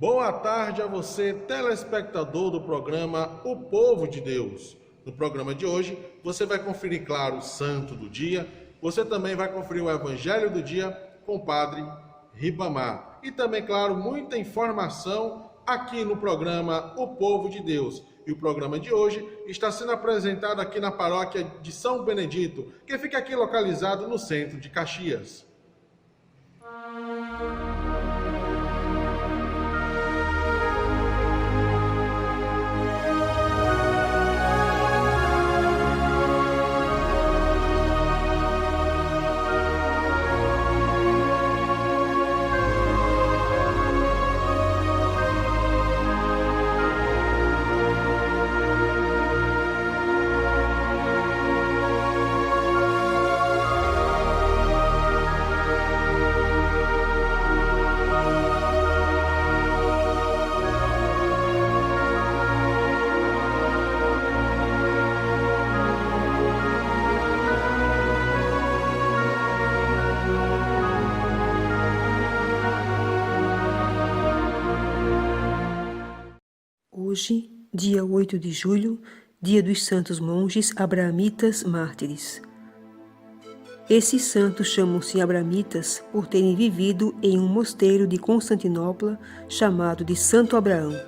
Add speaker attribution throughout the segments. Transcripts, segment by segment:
Speaker 1: Boa tarde a você, telespectador do programa O Povo de Deus. No programa de hoje, você vai conferir, claro, o Santo do Dia. Você também vai conferir o Evangelho do Dia com o Padre Ribamar. E também, claro, muita informação aqui no programa O Povo de Deus. E o programa de hoje está sendo apresentado aqui na paróquia de São Benedito, que fica aqui localizado no centro de Caxias.
Speaker 2: Hoje, dia 8 de julho, dia dos santos monges abrahamitas mártires. Esses santos chamam-se abrahamitas por terem vivido em um mosteiro de Constantinopla chamado de Santo Abraão,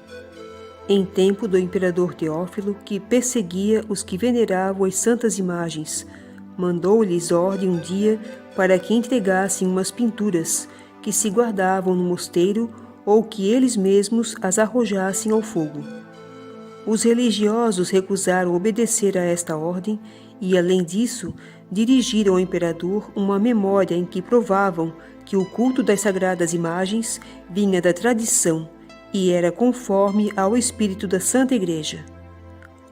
Speaker 2: em tempo do imperador Teófilo, que perseguia os que veneravam as santas imagens. Mandou-lhes ordem um dia para que entregassem umas pinturas que se guardavam no mosteiro ou que eles mesmos as arrojassem ao fogo. Os religiosos recusaram obedecer a esta ordem e, além disso, dirigiram ao imperador uma memória em que provavam que o culto das sagradas imagens vinha da tradição e era conforme ao espírito da Santa Igreja.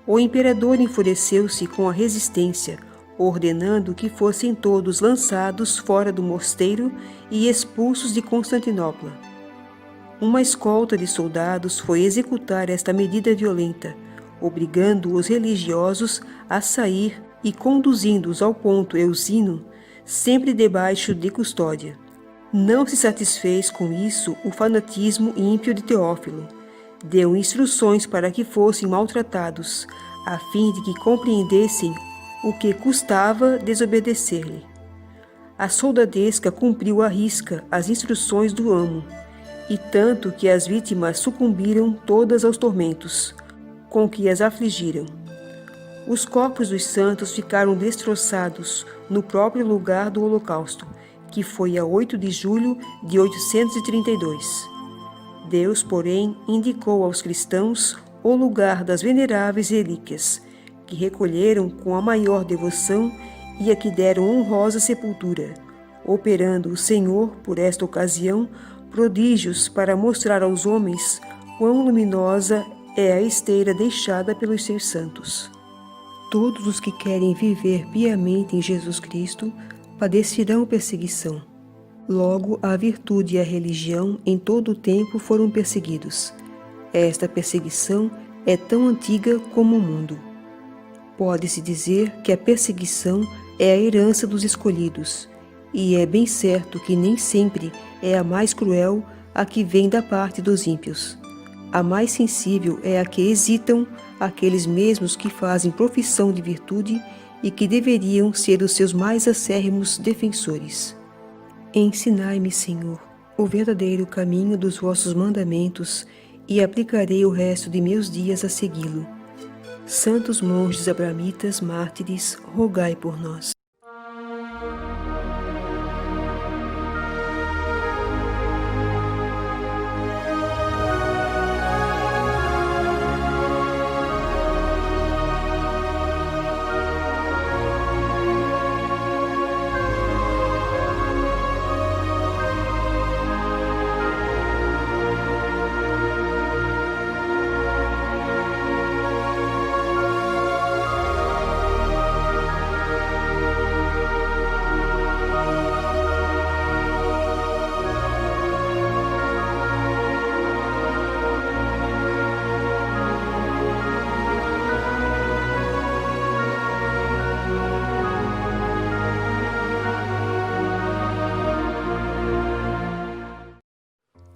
Speaker 2: O imperador enfureceu-se com a resistência, ordenando que fossem todos lançados fora do mosteiro e expulsos de Constantinopla. Uma escolta de soldados foi executar esta medida violenta, obrigando os religiosos a sair e conduzindo-os ao ponto Eusino, sempre debaixo de custódia. Não se satisfez com isso o fanatismo ímpio de Teófilo. Deu instruções para que fossem maltratados, a fim de que compreendessem o que custava desobedecer-lhe. A soldadesca cumpriu à risca as instruções do amo, e tanto que as vítimas sucumbiram todas aos tormentos, com que as afligiram. Os corpos dos santos ficaram destroçados no próprio lugar do holocausto, que foi a 8 de julho de 832. Deus, porém, indicou aos cristãos o lugar das veneráveis relíquias, que recolheram com a maior devoção e a que deram honrosa sepultura, operando o Senhor, por esta ocasião, prodígios para mostrar aos homens quão luminosa é a esteira deixada pelos seus santos. Todos os que querem viver piamente em Jesus Cristo padecerão perseguição. Logo, a virtude e a religião em todo o tempo foram perseguidos. Esta perseguição é tão antiga como o mundo. Pode-se dizer que a perseguição é a herança dos escolhidos, e é bem certo que nem sempre é a mais cruel a que vem da parte dos ímpios. A mais sensível é a que hesitam aqueles mesmos que fazem profissão de virtude e que deveriam ser os seus mais acérrimos defensores. Ensinai-me, Senhor, o verdadeiro caminho dos vossos mandamentos e aplicarei o resto de meus dias a segui-lo. Santos monges abrahamitas mártires, rogai por nós.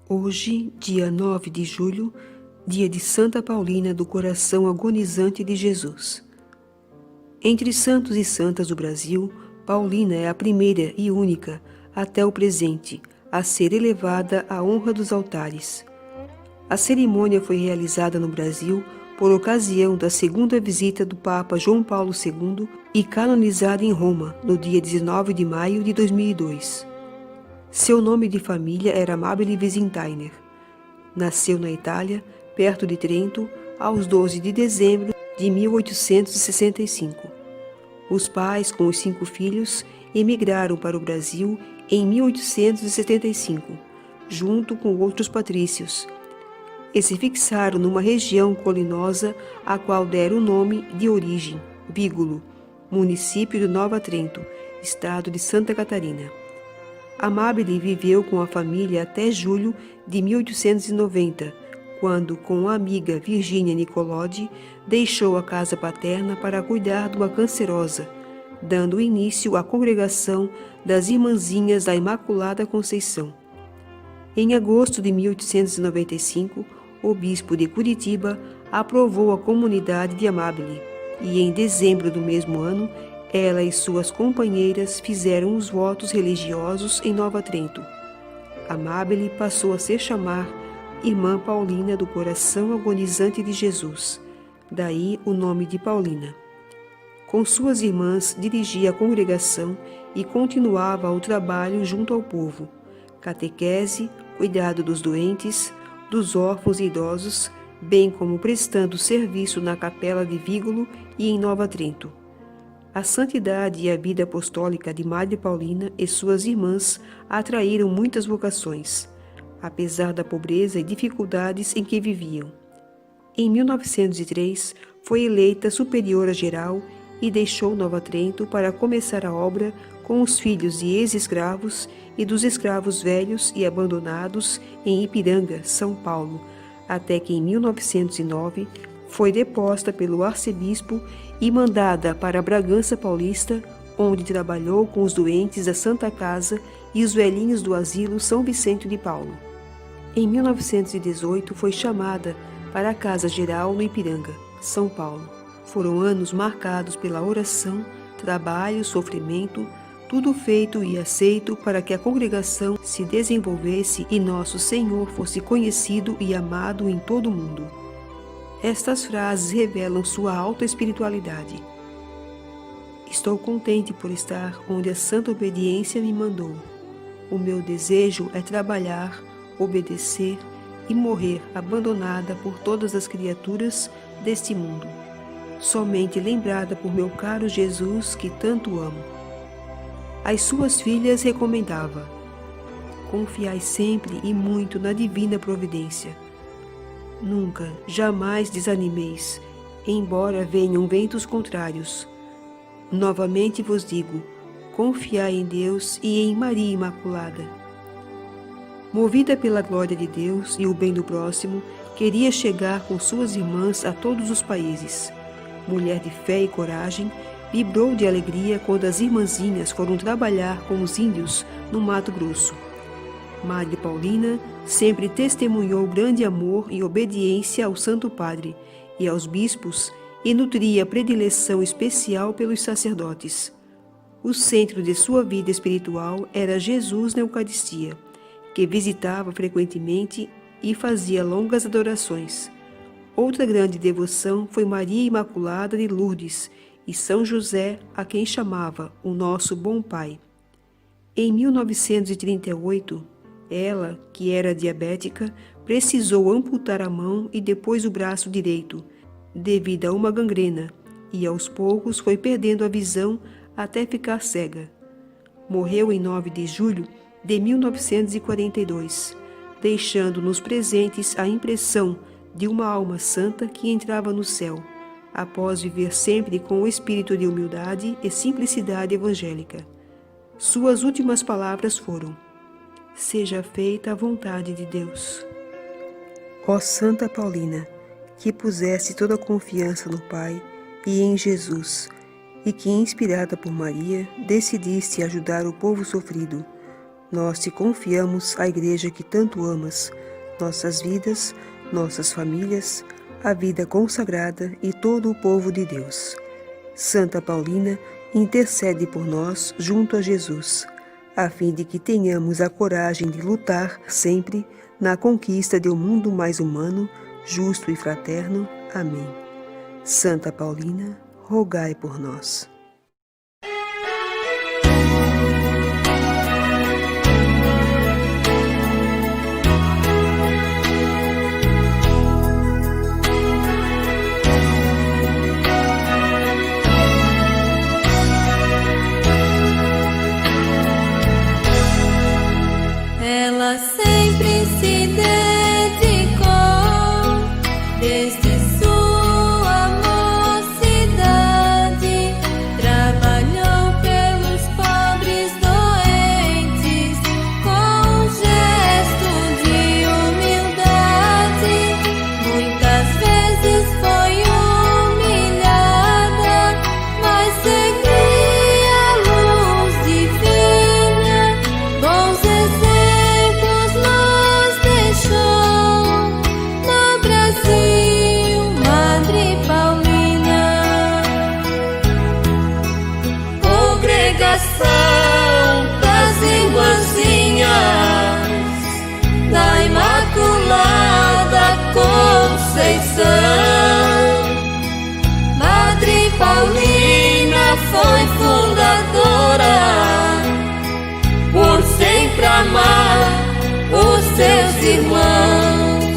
Speaker 2: Hoje, dia 9 de julho, dia de Santa Paulina do Coração Agonizante de Jesus. Entre santos e santas do Brasil, Paulina é a primeira e única, até o presente, a ser elevada à honra dos altares. A cerimônia foi realizada no Brasil por ocasião da segunda visita do Papa João Paulo II e canonizada em Roma, no dia 19 de maio de 2002. Seu nome de família era Amabile Visintainer. Nasceu na Itália, perto de Trento, aos 12 de dezembro de 1865. Os pais, com os 5 filhos, emigraram para o Brasil em 1875, junto com outros patrícios, e se fixaram numa região colinosa a qual deram o nome de origem, Vígulo, município de Nova Trento, estado de Santa Catarina. Amabile viveu com a família até julho de 1890, quando, com a amiga Virgínia Nicolodi, deixou a casa paterna para cuidar de uma cancerosa, dando início à congregação das Irmãzinhas da Imaculada Conceição. Em agosto de 1895, o bispo de Curitiba aprovou a comunidade de Amabile, e em dezembro do mesmo ano, ela e suas companheiras fizeram os votos religiosos em Nova Trento. Amabile passou a se chamar Irmã Paulina do Coração Agonizante de Jesus, daí o nome de Paulina. Com suas irmãs, dirigia a congregação e continuava o trabalho junto ao povo: catequese, cuidado dos doentes, dos órfãos e idosos, bem como prestando serviço na capela de Vígulo e em Nova Trento. A santidade e a vida apostólica de Madre Paulina e suas irmãs atraíram muitas vocações, apesar da pobreza e dificuldades em que viviam. Em 1903, foi eleita superiora geral e deixou Nova Trento para começar a obra com os filhos de ex-escravos e dos escravos velhos e abandonados em Ipiranga, São Paulo, até que em 1909 foi deposta pelo arcebispo e mandada para Bragança Paulista, onde trabalhou com os doentes da Santa Casa e os velhinhos do asilo São Vicente de Paulo. Em 1918 foi chamada para a Casa Geral no Ipiranga, São Paulo. Foram anos marcados pela oração, trabalho, sofrimento, tudo feito e aceito para que a congregação se desenvolvesse e nosso Senhor fosse conhecido e amado em todo o mundo. Estas frases revelam sua alta espiritualidade. Estou contente por estar onde a santa obediência me mandou. O meu desejo é trabalhar, obedecer e morrer abandonada por todas as criaturas deste mundo, somente lembrada por meu caro Jesus que tanto amo. Às suas filhas recomendava: confiai sempre e muito na divina providência. Nunca, jamais desanimeis, embora venham ventos contrários. Novamente vos digo, confiai em Deus e em Maria Imaculada. Movida pela glória de Deus e o bem do próximo, queria chegar com suas irmãs a todos os países. Mulher de fé e coragem, vibrou de alegria quando as irmãzinhas foram trabalhar com os índios no Mato Grosso. Madre Paulina sempre testemunhou grande amor e obediência ao Santo Padre e aos bispos e nutria predileção especial pelos sacerdotes. O centro de sua vida espiritual era Jesus na Eucaristia, que visitava frequentemente e fazia longas adorações. Outra grande devoção foi Maria Imaculada de Lourdes e São José, a quem chamava o Nosso Bom Pai. Em 1938, ela, que era diabética, precisou amputar a mão e depois o braço direito, devido a uma gangrena, e aos poucos foi perdendo a visão até ficar cega. Morreu em 9 de julho de 1942, deixando nos presentes a impressão de uma alma santa que entrava no céu, após viver sempre com o espírito de humildade e simplicidade evangélica. Suas últimas palavras foram: seja feita a vontade de Deus. Ó Santa Paulina, que puseste toda a confiança no Pai e em Jesus, e que, inspirada por Maria, decidiste ajudar o povo sofrido, Nós te confiamos a igreja que tanto amas, nossas vidas, nossas famílias, a vida consagrada e todo o povo de Deus. Santa Paulina, intercede por nós junto a Jesus, a fim de que tenhamos a coragem de lutar sempre na conquista de um mundo mais humano, justo e fraterno. Amém. Santa Paulina, rogai por nós.
Speaker 3: Ela sempre se dedicou, desde sua mocidade, trabalhou pelos pobres doentes, com um gesto de humildade. Muitas vezes foi humilhada, mas seguia a luz divina, bons exemplos nos deixou. No Brasil, Madre Paulina, congregação das Irmãzinhas da Imaculada Conceição. Madre Paulina foi fundadora, por sempre amar os seus irmãos.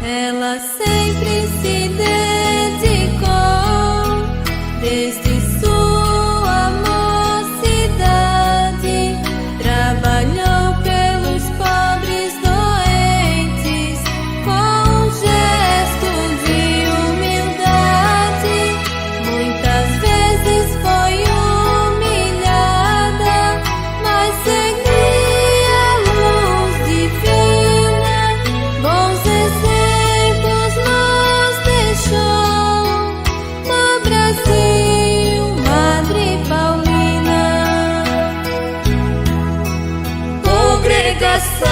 Speaker 3: Ela sempre se dedicou, desde sua mocidade, trabalhou pelos pobres doentes, com um gesto de humildade. Muitas vezes foi humilhada, mas seguia a luz divina, bons exemplos nos deixou. No Brasil, Madre Paulina, congregação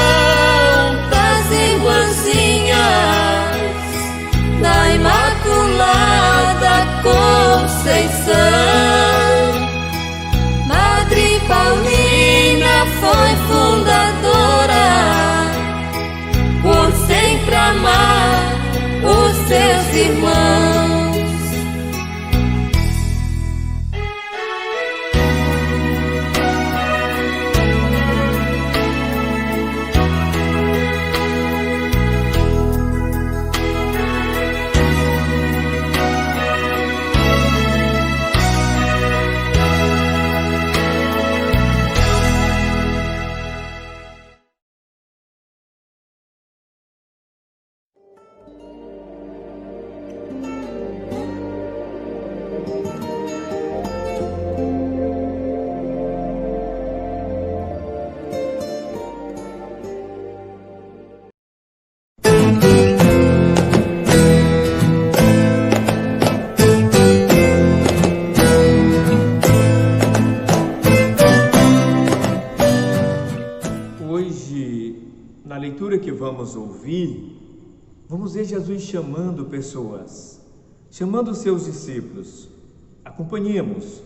Speaker 3: das Irmãzinhas da Imaculada Conceição. Madre Paulina foi fundadora, por sempre amar os seus irmãos.
Speaker 4: Na leitura que vamos ouvir, vamos ver Jesus chamando pessoas, chamando seus discípulos. Acompanhemos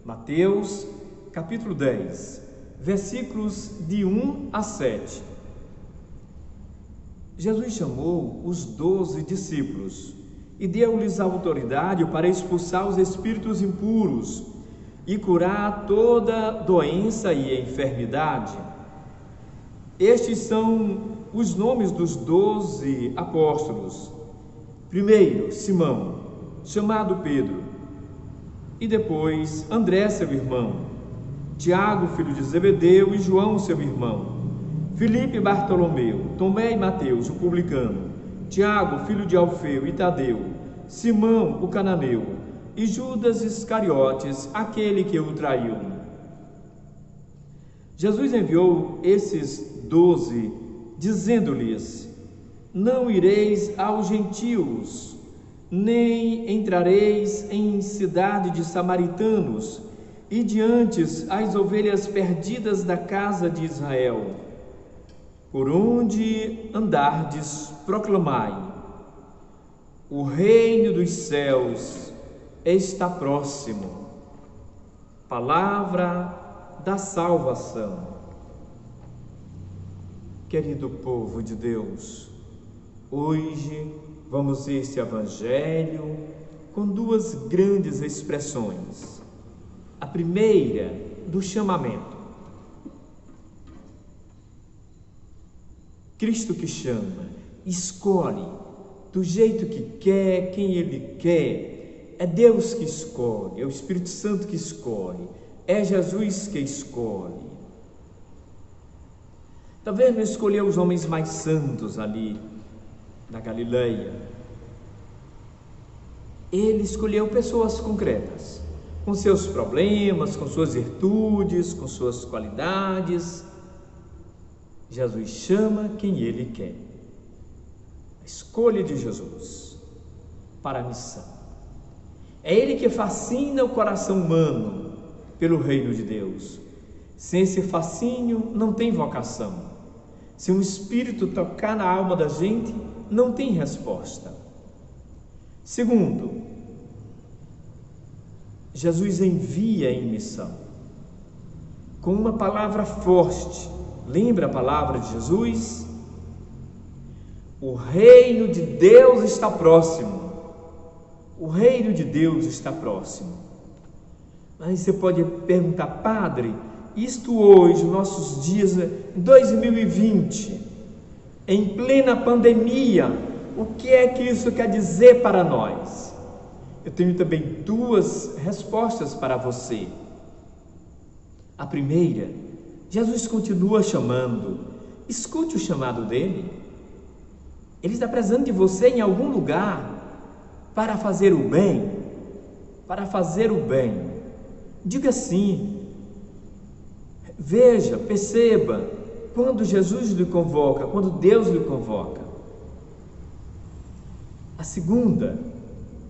Speaker 4: Mateus, capítulo 10, versículos de 1 a 7. Jesus chamou os 12 discípulos e deu-lhes autoridade para expulsar os espíritos impuros e curar toda doença e enfermidade. Estes são os nomes dos 12 apóstolos. Primeiro, Simão, chamado Pedro, e depois André, seu irmão, Tiago, filho de Zebedeu, e João, seu irmão, Filipe e Bartolomeu, Tomé e Mateus, o publicano, Tiago, filho de Alfeu e Tadeu, Simão, o cananeu, e Judas Iscariotes, aquele que o traiu. Jesus enviou esses 12, dizendo-lhes: não ireis aos gentios, nem entrareis em cidade de samaritanos, e diante as ovelhas perdidas da casa de Israel. Por onde andardes, proclamai: o reino dos céus está próximo. Palavra da salvação. Querido povo de Deus, hoje vamos ver este evangelho com duas grandes expressões. A primeira, do chamamento. Cristo que chama, escolhe do jeito que quer, quem Ele quer. É Deus que escolhe, é o Espírito Santo que escolhe, é Jesus que escolhe. Talvez não escolheu os homens mais santos ali na Galileia. Ele escolheu pessoas concretas, com seus problemas, com suas virtudes, com suas qualidades. Jesus chama quem Ele quer. A escolha de Jesus para a missão. É Ele que fascina o coração humano pelo reino de Deus. Sem esse fascínio, não tem vocação. Se um espírito tocar na alma da gente, não tem resposta. Segundo, Jesus envia em missão, com uma palavra forte. Lembra a palavra de Jesus? O reino de Deus está próximo. O reino de Deus está próximo. Mas você pode perguntar: padre, isto hoje, nossos dias, 2020, em plena pandemia, o que é que isso quer dizer para nós? Eu tenho também duas respostas para você. A primeira, Jesus continua chamando. Escute o chamado dele. Ele está precisando de você em algum lugar para fazer o bem. Para fazer o bem. Diga sim. Veja, perceba, quando Jesus lhe convoca, quando Deus lhe convoca. A segunda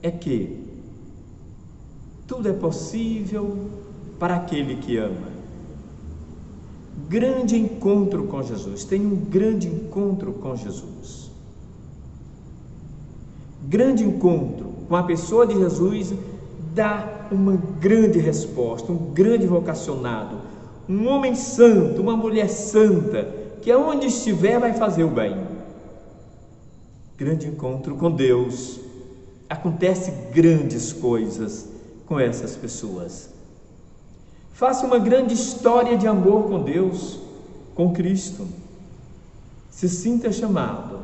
Speaker 4: é que tudo é possível para aquele que ama. Grande encontro com Jesus. Tem um grande encontro com Jesus. Grande encontro com a pessoa de Jesus dá uma grande resposta, um grande vocacionado, um homem santo, uma mulher santa, que aonde estiver vai fazer o bem. Grande encontro com Deus. Acontece grandes coisas com essas pessoas. Faça uma grande história de amor com Deus, com Cristo. Se sinta chamado,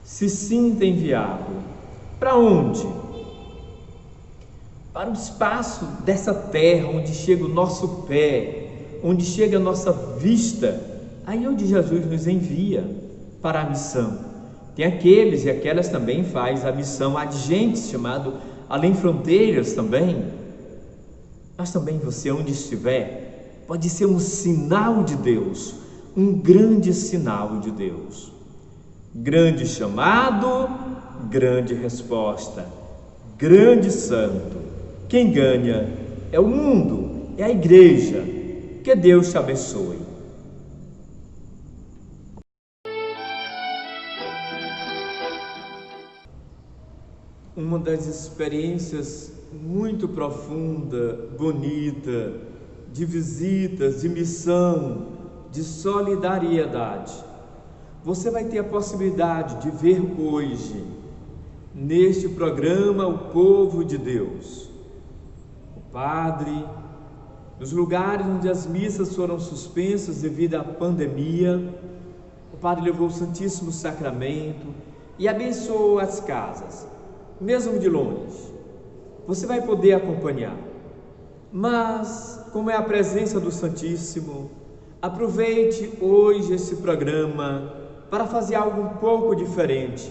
Speaker 4: se sinta enviado. Para onde? Para o espaço dessa terra, onde chega o nosso pé, onde chega a nossa vista, aí onde Jesus nos envia para a missão. Tem aqueles e aquelas também faz a missão adigentes, chamado Além Fronteiras também. Mas também você, onde estiver, pode ser um sinal de Deus, um grande sinal de Deus. Grande chamado, grande resposta, grande santo. Quem ganha é o mundo, é a igreja. Que Deus te abençoe. Uma das experiências muito profunda, bonita, de visitas, de missão, de solidariedade. Você vai ter a possibilidade de ver hoje, neste programa, o povo de Deus. O padre, nos lugares onde as missas foram suspensas devido à pandemia, o padre levou o Santíssimo Sacramento e abençoou as casas, mesmo de longe. Você vai poder acompanhar, mas como é a presença do Santíssimo, aproveite hoje esse programa para fazer algo um pouco diferente.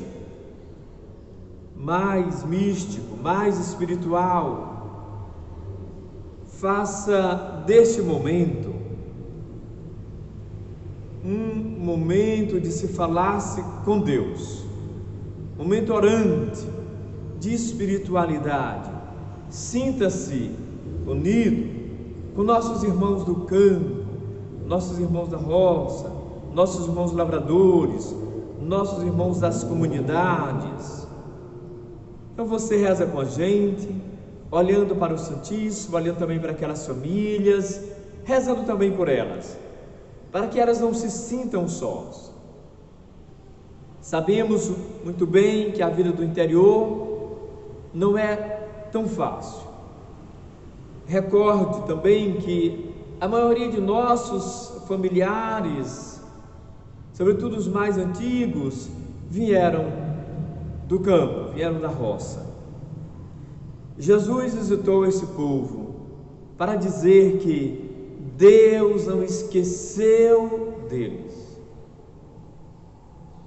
Speaker 4: mais místico, mais espiritual. Faça deste momento um momento de se falar-se com Deus, momento orante, de espiritualidade. Sinta-se unido com nossos irmãos do campo, nossos irmãos da roça, nossos irmãos lavradores, nossos irmãos das comunidades. Então você reza com a gente, olhando para o Santíssimo, olhando também para aquelas famílias, rezando também por elas, para que elas não se sintam sós. Sabemos muito bem que a vida do interior não é tão fácil. Recorde também que a maioria de nossos familiares, sobretudo os mais antigos, vieram do campo, vieram da roça. Jesus visitou esse povo para dizer que Deus não esqueceu deles.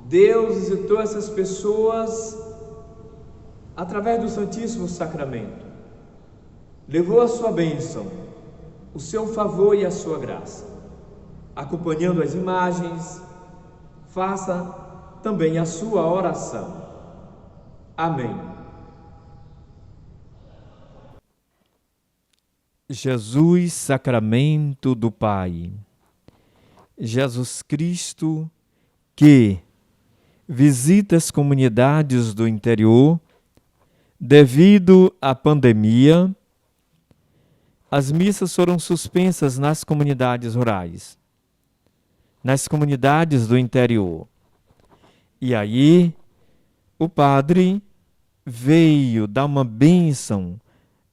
Speaker 4: Deus visitou essas pessoas através do Santíssimo Sacramento. Levou a sua bênção, o seu favor e a sua graça. Acompanhando as imagens, faça também a sua oração. Amém.
Speaker 5: Jesus, sacramento do Pai. Jesus Cristo, que visita as comunidades do interior, devido à pandemia, as missas foram suspensas nas comunidades rurais, nas comunidades do interior. E aí, o padre veio dar uma bênção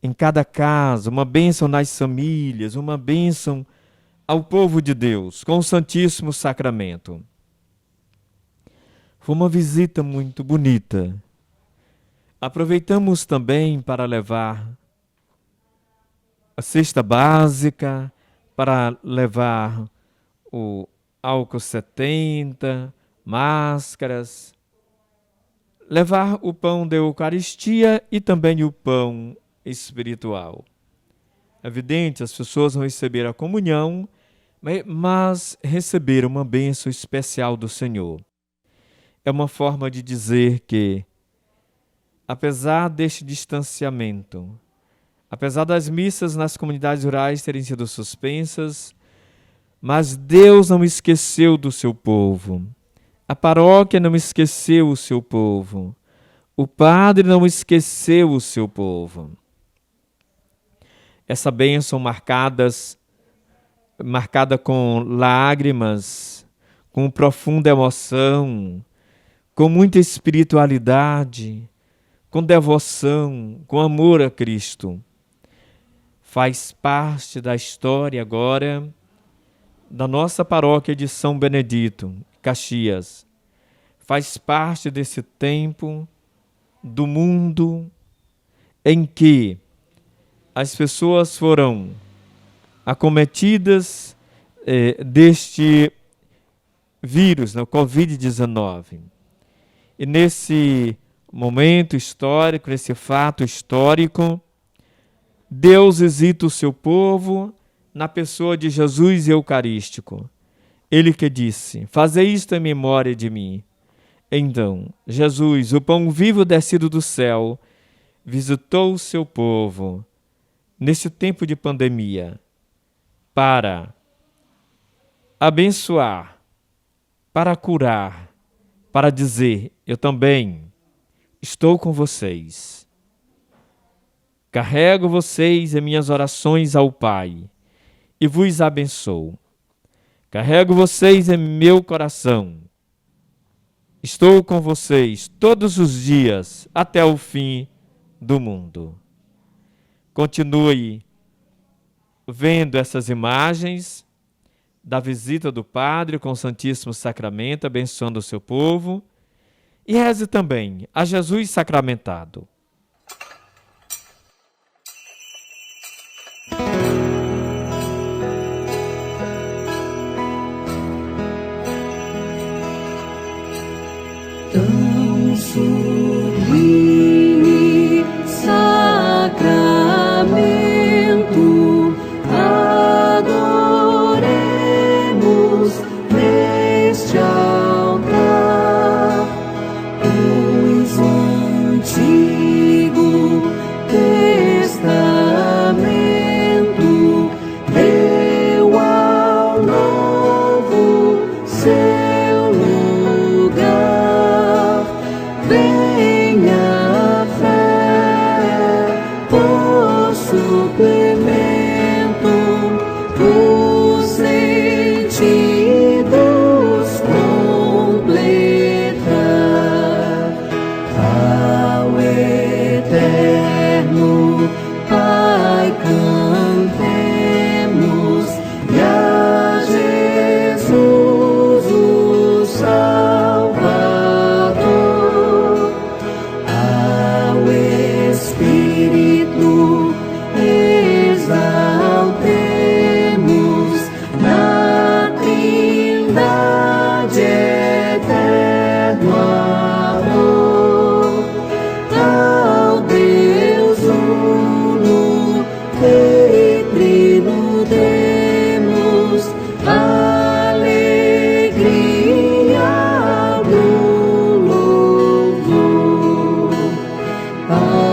Speaker 5: em cada casa, uma bênção nas famílias, uma bênção ao povo de Deus, com o Santíssimo Sacramento. Foi uma visita muito bonita. Aproveitamos também para levar a cesta básica, para levar o álcool 70, máscaras, levar o pão da Eucaristia e também o pão espiritual. É evidente, as pessoas não receberam a comunhão, mas receberam uma bênção especial do Senhor. É uma forma de dizer que, apesar deste distanciamento, apesar das missas nas comunidades rurais terem sido suspensas, mas Deus não esqueceu do seu povo. A paróquia não esqueceu o seu povo. O padre não esqueceu o seu povo. Essa bênção marcada com lágrimas, com profunda emoção, com muita espiritualidade, com devoção, com amor a Cristo. Faz parte da história agora da nossa paróquia de São Benedito, Caxias. Faz parte desse tempo do mundo em que as pessoas foram acometidas deste vírus, o Covid-19. E nesse momento histórico, nesse fato histórico, Deus visita o seu povo na pessoa de Jesus Eucarístico. Ele que disse: fazei isto em memória de mim. Então, Jesus, o pão vivo descido do céu, visitou o seu povo nesse tempo de pandemia para abençoar, para curar, para dizer: eu também estou com vocês. Carrego vocês em minhas orações ao Pai e vos abençoo. Carrego vocês em meu coração. Estou com vocês todos os dias até o fim do mundo. Continue vendo essas imagens da visita do Padre com o Santíssimo Sacramento, abençoando o seu povo. E reze também a Jesus sacramentado.
Speaker 3: Tão sublime eterno Pai, cantemos e a Jesus o Salvador, ao Espírito exaltemos na Trindade eterno amor, ao Deus uno e trino demos alegria do louvor. Amém.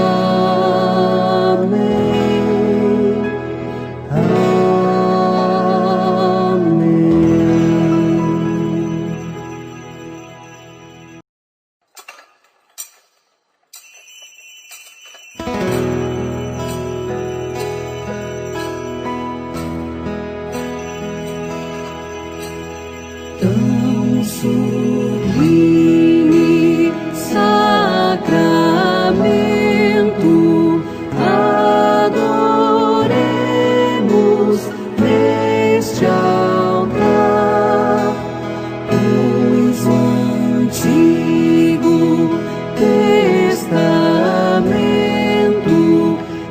Speaker 3: Tão sublime sacramento, adoremos neste altar, pois o Antigo Testamento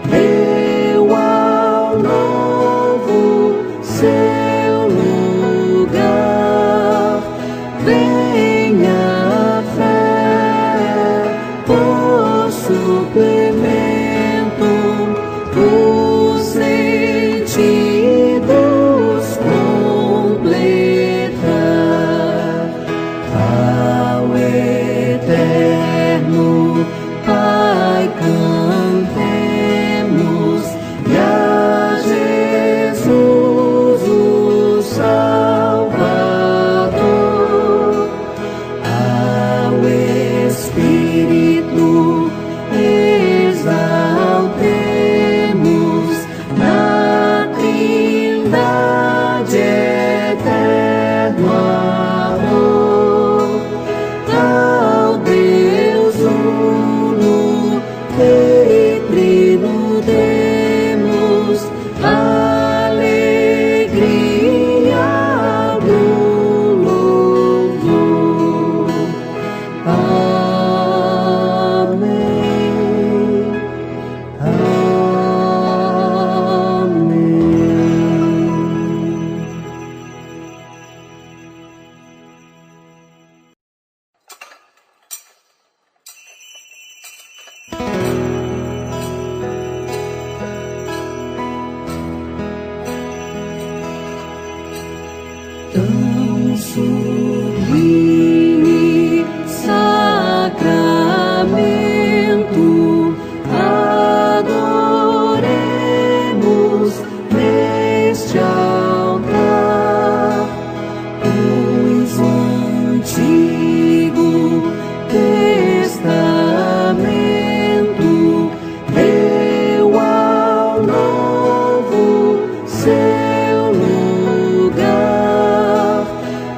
Speaker 3: deu ao Novo seu lugar. Venha a fé por suplemento, os sentidos completar, ao eterno Pai cantemos e a Jesus o Salvador, ao Espírito exaltemos na Trindade eterno amor, ao Deus uno e trino demos alegria do louvor. Amém. Amém. Tão sublime sacramento, adoremos neste altar, pois o Antigo Testamento deu ao Novo seu lugar.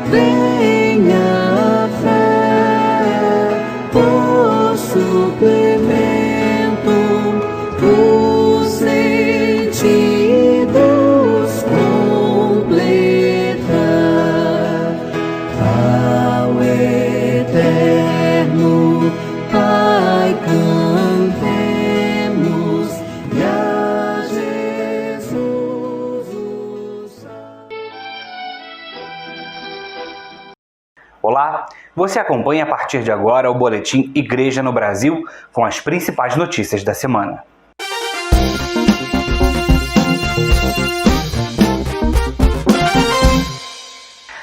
Speaker 3: Venha a fé por suplemento, os sentidos completar, ao eterno Pai cantemos e a Jesus o
Speaker 6: Olá, você acompanha a partir de agora o Boletim Igreja no Brasil com as principais notícias da semana.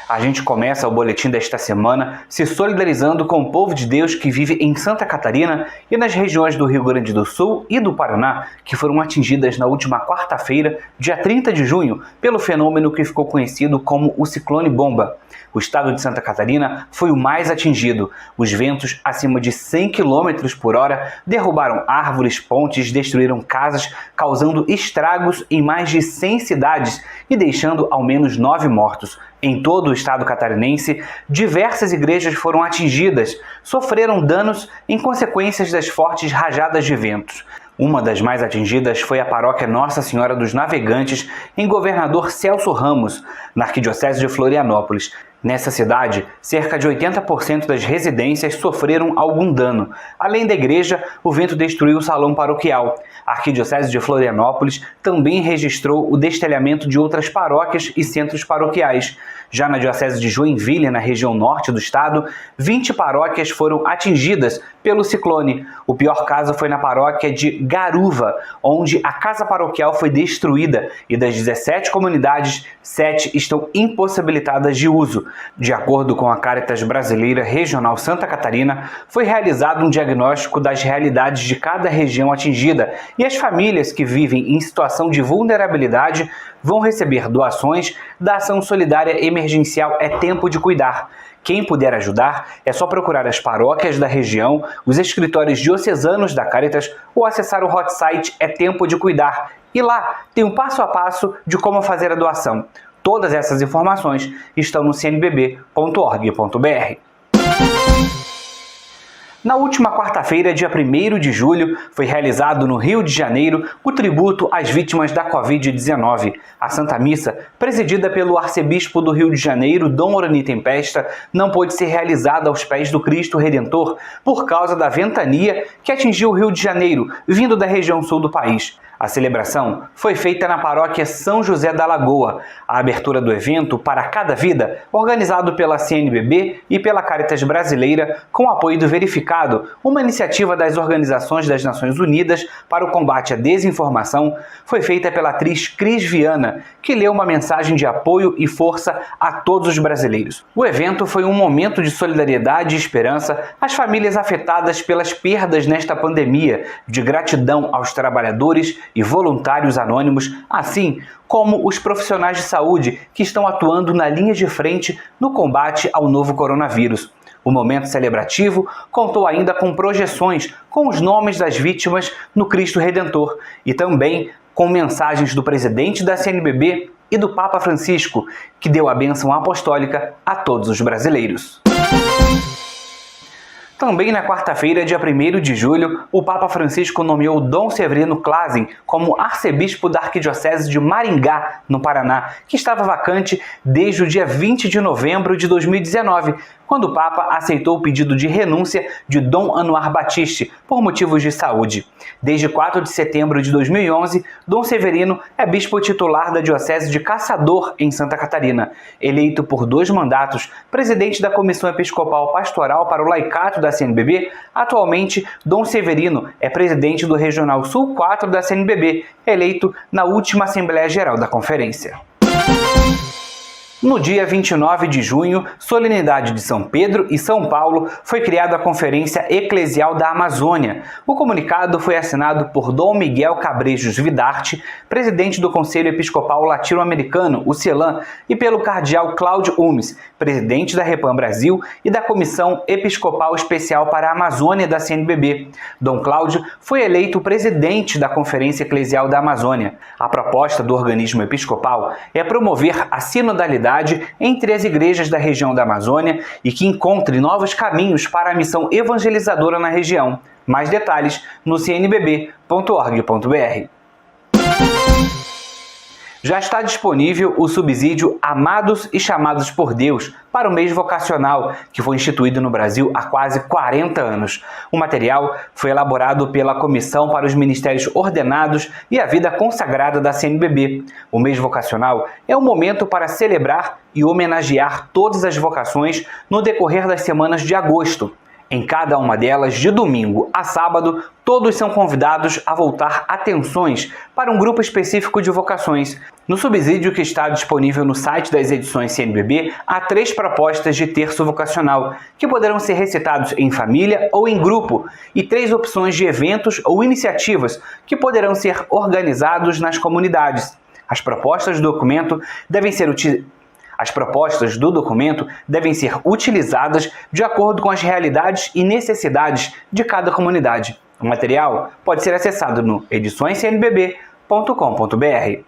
Speaker 6: A gente começa o boletim desta semana se solidarizando com o povo de Deus que vive em Santa Catarina e nas regiões do Rio Grande do Sul e do Paraná, que foram atingidas na última quarta-feira, dia 30 de junho, pelo fenômeno que ficou conhecido como o ciclone bomba. O estado de Santa Catarina foi o mais atingido. Os ventos acima de 100 km por hora derrubaram árvores, pontes, destruíram casas, causando estragos em mais de 100 cidades e deixando ao menos 9 mortos. Em todo o estado catarinense, diversas igrejas foram atingidas, sofreram danos em consequências das fortes rajadas de ventos. Uma das mais atingidas foi a paróquia Nossa Senhora dos Navegantes, em Governador Celso Ramos, na Arquidiocese de Florianópolis. Nessa cidade, cerca de 80% das residências sofreram algum dano. Além da igreja, o vento destruiu o salão paroquial. A Arquidiocese de Florianópolis também registrou o destelhamento de outras paróquias e centros paroquiais. Já na Diocese de Joinville, na região norte do estado, 20 paróquias foram atingidas pelo ciclone. O pior caso foi na paróquia de Garuva, onde a casa paroquial foi destruída e das 17 comunidades, 7 estão impossibilitadas de uso. De acordo com a Caritas Brasileira Regional Santa Catarina, foi realizado um diagnóstico das realidades de cada região atingida e as famílias que vivem em situação de vulnerabilidade vão receber doações da Ação Solidária Emergencial É Tempo de Cuidar. Quem puder ajudar, é só procurar as paróquias da região, os escritórios diocesanos da Caritas ou acessar o hot site É Tempo de Cuidar. E lá tem um passo a passo de como fazer a doação. Todas essas informações estão no cnbb.org.br. Na última quarta-feira, dia 1º de julho, foi realizado no Rio de Janeiro o tributo às vítimas da Covid-19. A Santa Missa, presidida pelo arcebispo do Rio de Janeiro, Dom Orani Tempesta, não pôde ser realizada aos pés do Cristo Redentor por causa da ventania que atingiu o Rio de Janeiro, vindo da região sul do país. A celebração foi feita na paróquia São José da Lagoa. A abertura do evento Para Cada Vida, organizado pela CNBB e pela Caritas Brasileira, com apoio do Verificado, uma iniciativa das Organizações das Nações Unidas para o combate à desinformação, foi feita pela atriz Cris Viana, que leu uma mensagem de apoio e força a todos os brasileiros. O evento foi um momento de solidariedade e esperança às famílias afetadas pelas perdas nesta pandemia, de gratidão aos trabalhadores e voluntários anônimos, assim como os profissionais de saúde que estão atuando na linha de frente no combate ao novo coronavírus. O momento celebrativo contou ainda com projeções com os nomes das vítimas no Cristo Redentor e também com mensagens do presidente da CNBB e do Papa Francisco, que deu a bênção apostólica a todos os brasileiros. Também na quarta-feira, dia 1º de julho, o Papa Francisco nomeou Dom Severino Clasen como arcebispo da Arquidiocese de Maringá, no Paraná, que estava vacante desde o dia 20 de novembro de 2019, quando o Papa aceitou o pedido de renúncia de Dom Anuar Batiste por motivos de saúde. Desde 4 de setembro de 2011, Dom Severino é bispo titular da Diocese de Caçador, em Santa Catarina. Eleito por 2 mandatos, presidente da Comissão Episcopal Pastoral para o Laicato da CNBB, atualmente Dom Severino é presidente do Regional Sul 4 da CNBB, eleito na última Assembleia Geral da Conferência. No dia 29 de junho, solenidade de São Pedro e São Paulo, foi criada a Conferência Eclesial da Amazônia. O comunicado foi assinado por Dom Miguel Cabrejos Vidarte, presidente do Conselho Episcopal Latino-Americano, o CELAM, e pelo cardeal Cláudio Umes, presidente da Repam Brasil e da Comissão Episcopal Especial para a Amazônia da CNBB. Dom Cláudio foi eleito presidente da Conferência Eclesial da Amazônia. A proposta do organismo episcopal é promover a sinodalidade entre as igrejas da região da Amazônia e que encontre novos caminhos para a missão evangelizadora na região. Mais detalhes no cnbb.org.br. Já está disponível o subsídio Amados e Chamados por Deus para o mês vocacional, que foi instituído no Brasil há quase 40 anos. O material foi elaborado pela Comissão para os Ministérios Ordenados e a Vida Consagrada da CNBB. O mês vocacional é um momento para celebrar e homenagear todas as vocações no decorrer das semanas de agosto. Em cada uma delas, de domingo a sábado, todos são convidados a voltar atenções para um grupo específico de vocações. No subsídio que está disponível no site das edições CNBB, há 3 propostas de terço vocacional, que poderão ser recitados em família ou em grupo, e 3 opções de eventos ou iniciativas que poderão ser organizados nas comunidades. As propostas do documento devem ser utilizadas de acordo com as realidades e necessidades de cada comunidade. O material pode ser acessado no ediçõescnbb.com.br.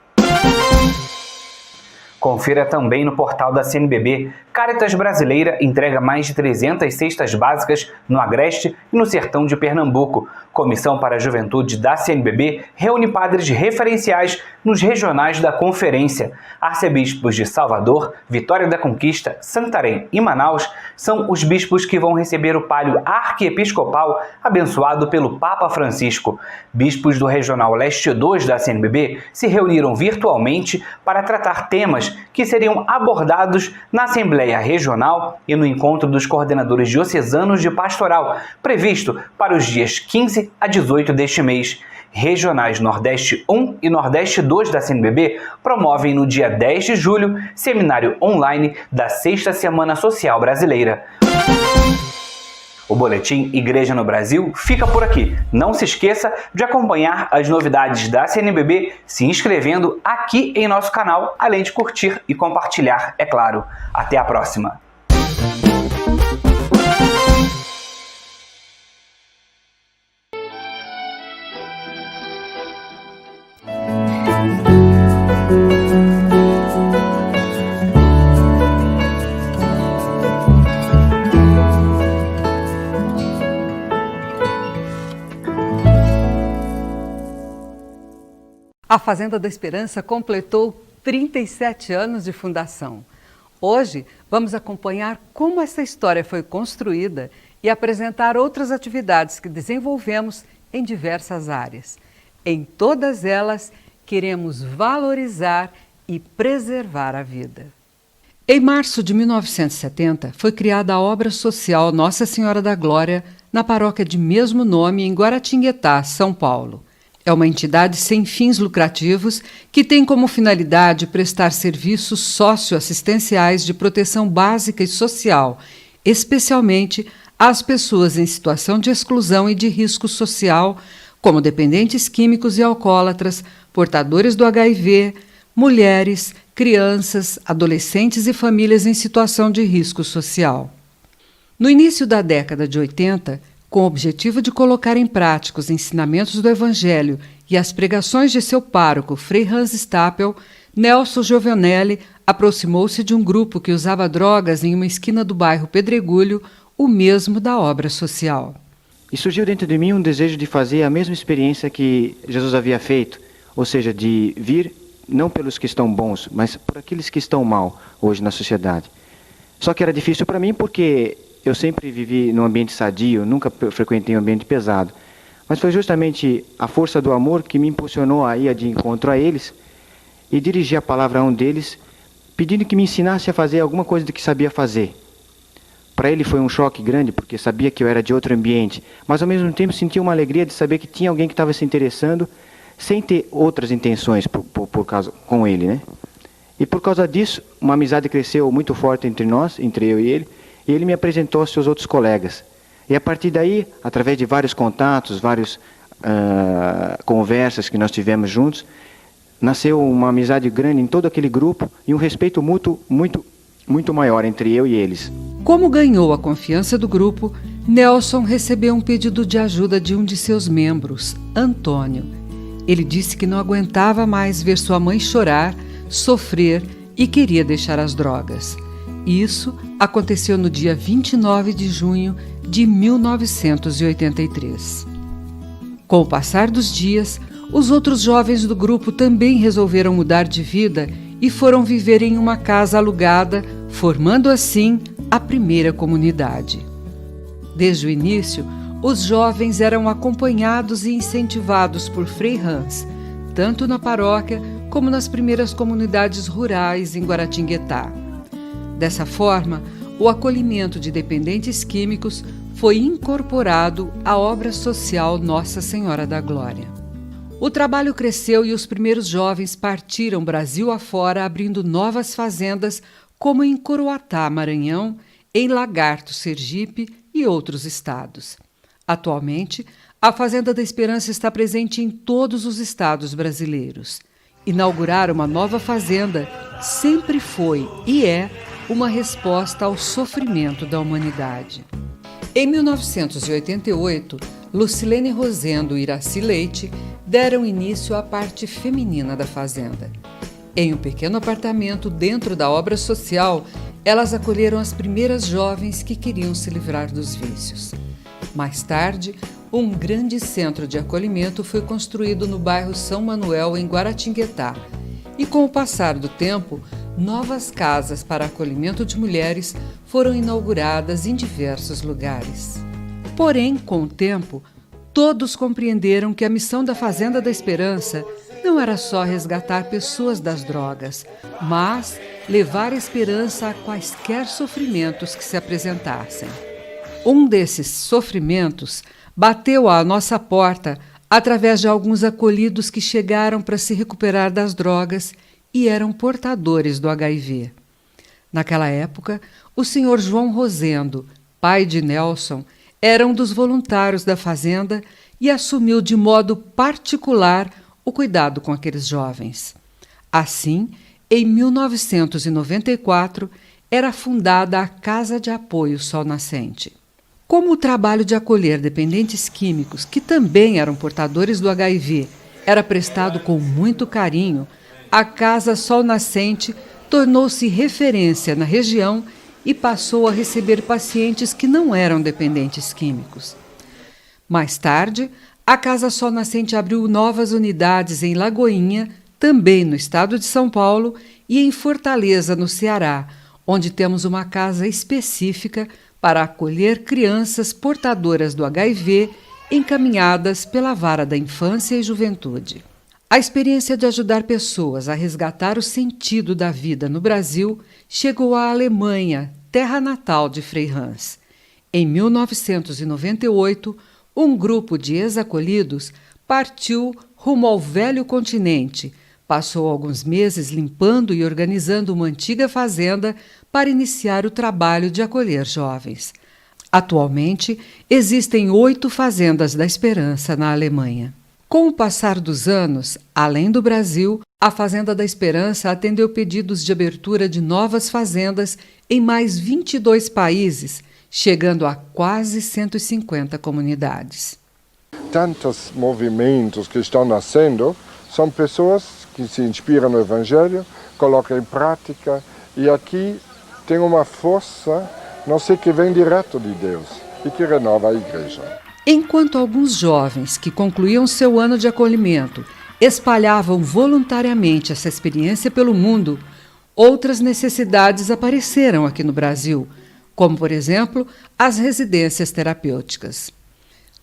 Speaker 6: Confira também no portal da CNBB. Caritas Brasileira entrega mais de 300 cestas básicas no Agreste e no Sertão de Pernambuco. Comissão para a Juventude da CNBB reúne padres referenciais nos regionais da conferência. Arcebispos de Salvador, Vitória da Conquista, Santarém e Manaus são os bispos que vão receber o palio arquiepiscopal abençoado pelo Papa Francisco. Bispos do Regional Leste 2 da CNBB se reuniram virtualmente para tratar temas que seriam abordados na Assembleia Regional e no encontro dos coordenadores diocesanos de pastoral, previsto para os dias 15 a 18 deste mês. Regionais Nordeste 1 e Nordeste 2 da CNBB promovem no dia 10 de julho seminário online da Sexta Semana Social Brasileira. O Boletim Igreja no Brasil fica por aqui. Não se esqueça de acompanhar as novidades da CNBB se inscrevendo aqui em nosso canal, além de curtir e compartilhar, é claro. Até a próxima!
Speaker 7: A Fazenda da Esperança completou 37 anos de fundação. Hoje, vamos acompanhar como essa história foi construída e apresentar outras atividades que desenvolvemos em diversas áreas. Em todas elas, queremos valorizar e preservar a vida. Em março de 1970, foi criada a obra social Nossa Senhora da Glória na paróquia de mesmo nome em Guaratinguetá, São Paulo. É uma entidade sem fins lucrativos que tem como finalidade prestar serviços socioassistenciais de proteção básica e social, especialmente às pessoas em situação de exclusão e de risco social, como dependentes químicos e alcoólatras, portadores do HIV, mulheres, crianças, adolescentes e famílias em situação de risco social. No início da década de 80, com o objetivo de colocar em prática os ensinamentos do Evangelho e as pregações de seu pároco, Frei Hans Stapel, Nelson Giovanelli aproximou-se de um grupo que usava drogas em uma esquina do bairro Pedregulho, o mesmo da obra social.
Speaker 8: E surgiu dentro de mim um desejo de fazer a mesma experiência que Jesus havia feito, ou seja, de vir não pelos que estão bons, mas por aqueles que estão mal hoje na sociedade. Só que era difícil para mim porque eu sempre vivi num ambiente sadio, nunca frequentei um ambiente pesado. Mas foi justamente a força do amor que me impulsionou a ir de encontro a eles e dirigir a palavra a um deles, pedindo que me ensinasse a fazer alguma coisa do que sabia fazer. Para ele foi um choque grande, porque sabia que eu era de outro ambiente, mas ao mesmo tempo sentia uma alegria de saber que tinha alguém que estava se interessando, sem ter outras intenções com ele, né? E por causa disso, uma amizade cresceu muito forte entre nós, entre eu e ele me apresentou aos seus outros colegas. E a partir daí, através de vários contatos, várias conversas que nós tivemos juntos, nasceu uma amizade grande em todo aquele grupo e um respeito mútuo muito maior entre eu e eles.
Speaker 7: Como ganhou a confiança do grupo, Nelson recebeu um pedido de ajuda de um de seus membros, Antônio. Ele disse que não aguentava mais ver sua mãe chorar, sofrer e queria deixar as drogas. Isso aconteceu no dia 29 de junho de 1983. Com o passar dos dias, os outros jovens do grupo também resolveram mudar de vida e foram viver em uma casa alugada, formando assim a primeira comunidade. Desde o início, os jovens eram acompanhados e incentivados por Frei Hans, tanto na paróquia como nas primeiras comunidades rurais em Guaratinguetá. Dessa forma, o acolhimento de dependentes químicos foi incorporado à obra social Nossa Senhora da Glória. O trabalho cresceu e os primeiros jovens partiram Brasil afora, abrindo novas fazendas, como em Coroatá, Maranhão, em Lagarto, Sergipe e outros estados. Atualmente, a Fazenda da Esperança está presente em todos os estados brasileiros. Inaugurar uma nova fazenda sempre foi e é uma resposta ao sofrimento da humanidade. Em 1988, Lucilene Rosendo e Iraci Leite deram início à parte feminina da fazenda. Em um pequeno apartamento dentro da obra social, elas acolheram as primeiras jovens que queriam se livrar dos vícios. Mais tarde, um grande centro de acolhimento foi construído no bairro São Manuel, em Guaratinguetá. E com o passar do tempo, novas casas para acolhimento de mulheres foram inauguradas em diversos lugares. Porém, com o tempo, todos compreenderam que a missão da Fazenda da Esperança não era só resgatar pessoas das drogas, mas levar esperança a quaisquer sofrimentos que se apresentassem. Um desses sofrimentos bateu à nossa porta através de alguns acolhidos que chegaram para se recuperar das drogas e eram portadores do HIV. Naquela época, o senhor João Rosendo, pai de Nelson, era um dos voluntários da fazenda e assumiu de modo particular o cuidado com aqueles jovens. Assim, em 1994, era fundada a Casa de Apoio Sol Nascente. Como o trabalho de acolher dependentes químicos, que também eram portadores do HIV, era prestado com muito carinho, a Casa Sol Nascente tornou-se referência na região e passou a receber pacientes que não eram dependentes químicos. Mais tarde, a Casa Sol Nascente abriu novas unidades em Lagoinha, também no estado de São Paulo, e em Fortaleza, no Ceará, onde temos uma casa específica para acolher crianças portadoras do HIV encaminhadas pela Vara da Infância e Juventude. A experiência de ajudar pessoas a resgatar o sentido da vida no Brasil chegou à Alemanha, terra natal de Frei Hans. Em 1998, um grupo de ex-acolhidos partiu rumo ao velho continente, passou alguns meses limpando e organizando uma antiga fazenda para iniciar o trabalho de acolher jovens. Atualmente, existem 8 fazendas da Esperança na Alemanha. Com o passar dos anos, além do Brasil, a Fazenda da Esperança atendeu pedidos de abertura de novas fazendas em mais 22 países, chegando a quase 150 comunidades.
Speaker 9: Tantos movimentos que estão nascendo são pessoas que se inspiram no Evangelho, colocam em prática, e aqui tem uma força, não sei, que vem direto de Deus e que renova a igreja.
Speaker 7: Enquanto alguns jovens que concluíam seu ano de acolhimento espalhavam voluntariamente essa experiência pelo mundo, outras necessidades apareceram aqui no Brasil, como, por exemplo, as residências terapêuticas.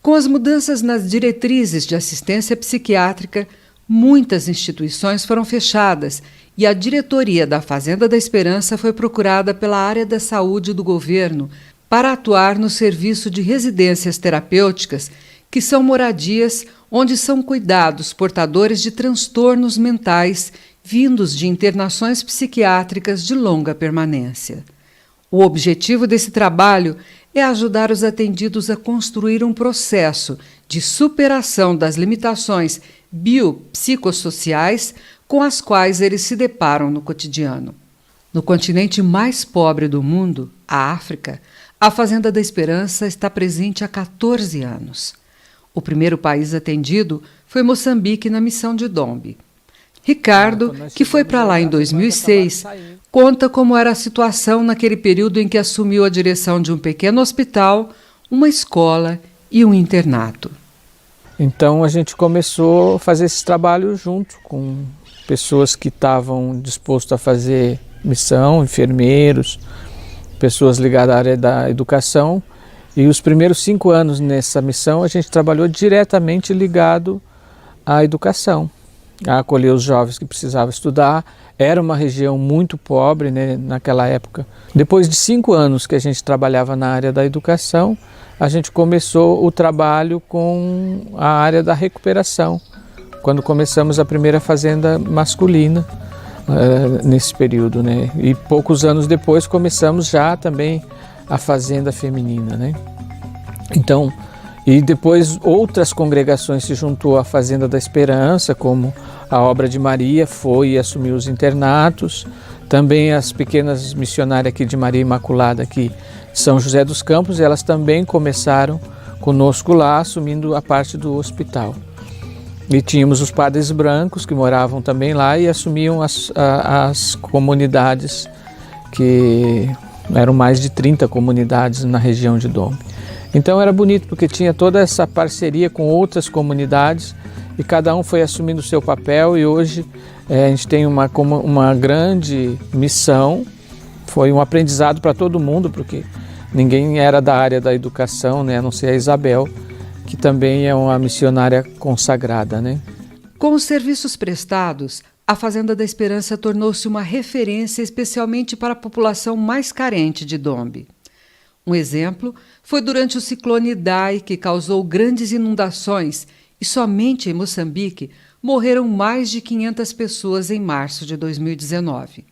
Speaker 7: Com as mudanças nas diretrizes de assistência psiquiátrica, muitas instituições foram fechadas e a diretoria da Fazenda da Esperança foi procurada pela área da saúde do governo para atuar no serviço de residências terapêuticas, que são moradias onde são cuidados portadores de transtornos mentais vindos de internações psiquiátricas de longa permanência. O objetivo desse trabalho é ajudar os atendidos a construir um processo de superação das limitações biopsicossociais com as quais eles se deparam no cotidiano. No continente mais pobre do mundo, a África, a Fazenda da Esperança está presente há 14 anos. O primeiro país atendido foi Moçambique, na missão de Dombe. Ricardo, que foi para lá em 2006, conta como era a situação naquele período em que assumiu a direção de um pequeno hospital, uma escola e um internato.
Speaker 10: Então a gente começou a fazer esse trabalho junto com pessoas que estavam dispostas a fazer missão, enfermeiros, pessoas ligadas à área da educação. E os primeiros 5 anos nessa missão a gente trabalhou diretamente ligado à educação, a acolher os jovens que precisavam estudar. Era uma região muito pobre, né, naquela época. Depois de 5 anos que a gente trabalhava na área da educação, a gente começou o trabalho com a área da recuperação, quando começamos a primeira fazenda masculina nesse período, né? E poucos anos depois começamos já também a fazenda feminina, né? Então, e depois outras congregações se juntou à Fazenda da Esperança, como a Obra de Maria foi e assumiu os internatos, também as pequenas missionárias aqui de Maria Imaculada, aqui de São José dos Campos, elas também começaram conosco lá, assumindo a parte do hospital. E tínhamos os padres brancos que moravam também lá e assumiam as comunidades, que eram mais de 30 comunidades na região de Dome. Então era bonito porque tinha toda essa parceria com outras comunidades e cada um foi assumindo o seu papel, e hoje a gente tem uma grande missão. Foi um aprendizado para todo mundo, porque ninguém era da área da educação, né, a não ser a Isabel, que também é uma missionária consagrada, né?
Speaker 7: Com os serviços prestados, a Fazenda da Esperança tornou-se uma referência especialmente para a população mais carente de Dombe. Um exemplo foi durante o ciclone Idai, que causou grandes inundações, e somente em Moçambique morreram mais de 500 pessoas em março de 2019.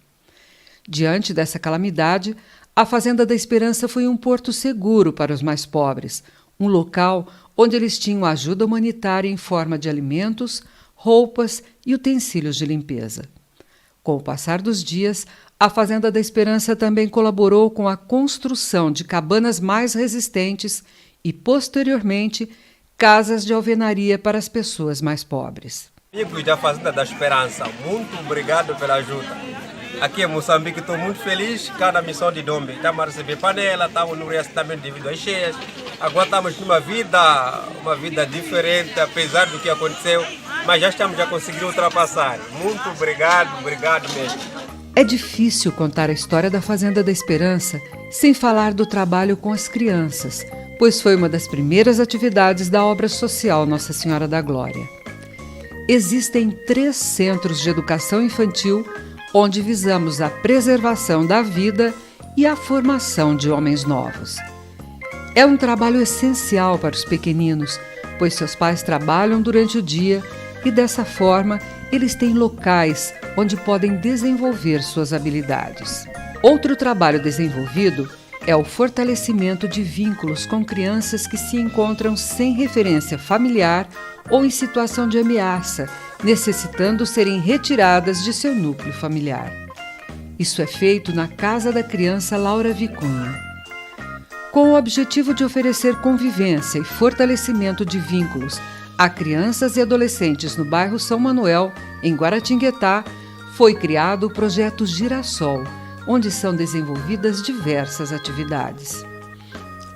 Speaker 7: Diante dessa calamidade, a Fazenda da Esperança foi um porto seguro para os mais pobres, um local onde eles tinham ajuda humanitária em forma de alimentos, roupas e utensílios de limpeza. Com o passar dos dias, a Fazenda da Esperança também colaborou com a construção de cabanas mais resistentes e, posteriormente, casas de alvenaria para as pessoas mais pobres.
Speaker 11: Amigos da Fazenda da Esperança, muito obrigado pela ajuda. Aqui em Moçambique estou muito feliz, cá na missão de Dombe. Estamos a receber panela, estamos no reassentamento devido às cheias. Agora estamos numa vida diferente, apesar do que aconteceu, mas já estamos a conseguir ultrapassar. Muito obrigado mesmo.
Speaker 7: É difícil contar a história da Fazenda da Esperança sem falar do trabalho com as crianças, pois foi uma das primeiras atividades da obra social Nossa Senhora da Glória. Existem 3 centros de educação infantil onde visamos a preservação da vida e a formação de homens novos. É um trabalho essencial para os pequeninos, pois seus pais trabalham durante o dia e, dessa forma, eles têm locais onde podem desenvolver suas habilidades. Outro trabalho desenvolvido é o fortalecimento de vínculos com crianças que se encontram sem referência familiar ou em situação de ameaça, necessitando serem retiradas de seu núcleo familiar. Isso é feito na Casa da Criança Laura Vicunha. Com o objetivo de oferecer convivência e fortalecimento de vínculos a crianças e adolescentes no bairro São Manuel, em Guaratinguetá, foi criado o projeto Girassol, onde são desenvolvidas diversas atividades.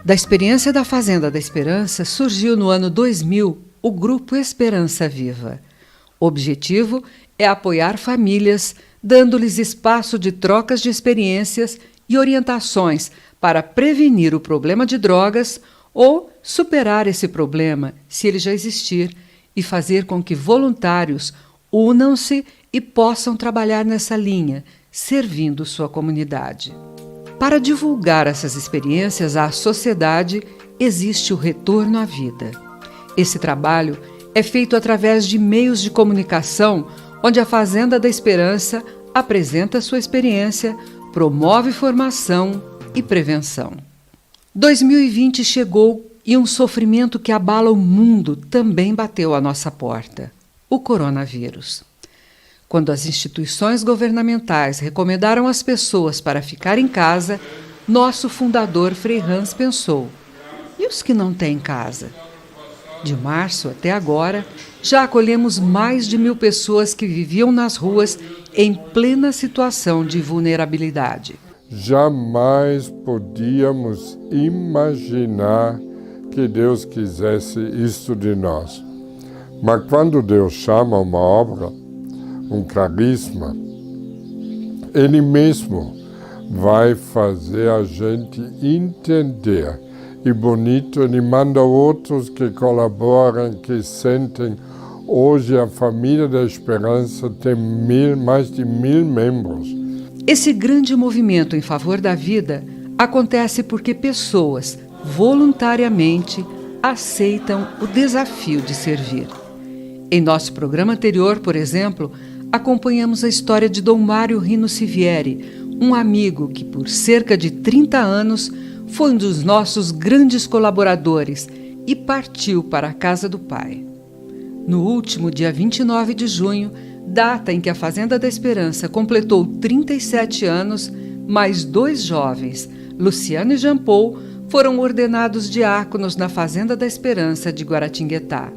Speaker 7: Da experiência da Fazenda da Esperança surgiu no ano 2000 o Grupo Esperança Viva. O objetivo é apoiar famílias, dando-lhes espaço de trocas de experiências e orientações para prevenir o problema de drogas ou superar esse problema, se ele já existir, e fazer com que voluntários unam-se e possam trabalhar nessa linha, servindo sua comunidade. Para divulgar essas experiências à sociedade, existe o Retorno à Vida. Esse trabalho é feito através de meios de comunicação, onde a Fazenda da Esperança apresenta sua experiência, promove formação e prevenção. 2020 chegou e um sofrimento que abala o mundo também bateu à nossa porta: o coronavírus. Quando as instituições governamentais recomendaram às pessoas para ficar em casa, nosso fundador Frei Hans pensou: e os que não têm casa? De março até agora, já acolhemos mais de 1.000 pessoas que viviam nas ruas em plena situação de vulnerabilidade.
Speaker 9: Jamais podíamos imaginar que Deus quisesse isso de nós. Mas quando Deus chama uma obra, um carisma, Ele mesmo vai fazer a gente entender. E bonito, Ele manda outros que colaboram, que sentem. Hoje a Família da Esperança tem mais de 1.000 membros.
Speaker 7: Esse grande movimento em favor da vida acontece porque pessoas, voluntariamente, aceitam o desafio de servir. Em nosso programa anterior, por exemplo, acompanhamos a história de Dom Mário Rino Sivieri, um amigo que, por cerca de 30 anos, foi um dos nossos grandes colaboradores e partiu para a casa do pai. No último dia 29 de junho, data em que a Fazenda da Esperança completou 37 anos, mais 2 jovens, Luciano e Jean Paul, foram ordenados diáconos na Fazenda da Esperança de Guaratinguetá.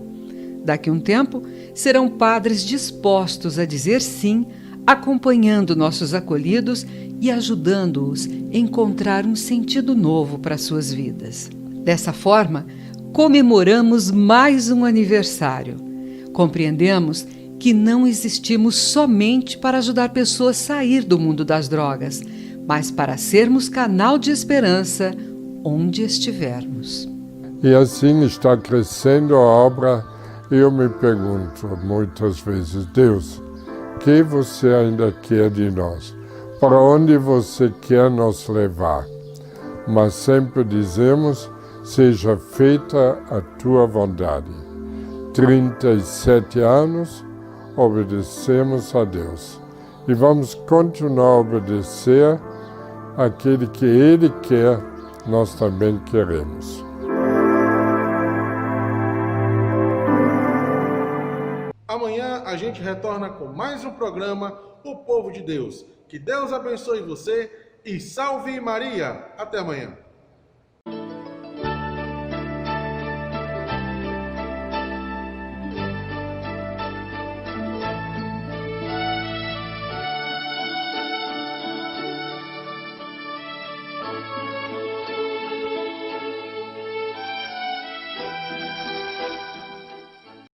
Speaker 7: Daqui a um tempo, serão padres dispostos a dizer sim, acompanhando nossos acolhidos e ajudando-os a encontrar um sentido novo para suas vidas. Dessa forma, comemoramos mais um aniversário. Compreendemos que não existimos somente para ajudar pessoas a sair do mundo das drogas, mas para sermos canal de esperança onde estivermos.
Speaker 9: E assim está crescendo a obra. Eu me pergunto muitas vezes, Deus, o que você ainda quer de nós? Para onde você quer nos levar? Mas sempre dizemos, seja feita a tua vontade. 37 anos, obedecemos a Deus. E vamos continuar a obedecer aquele que Ele quer, nós também queremos.
Speaker 1: Amanhã a gente retorna com mais um programa, O Povo de Deus. Que Deus abençoe você e salve Maria. Até amanhã.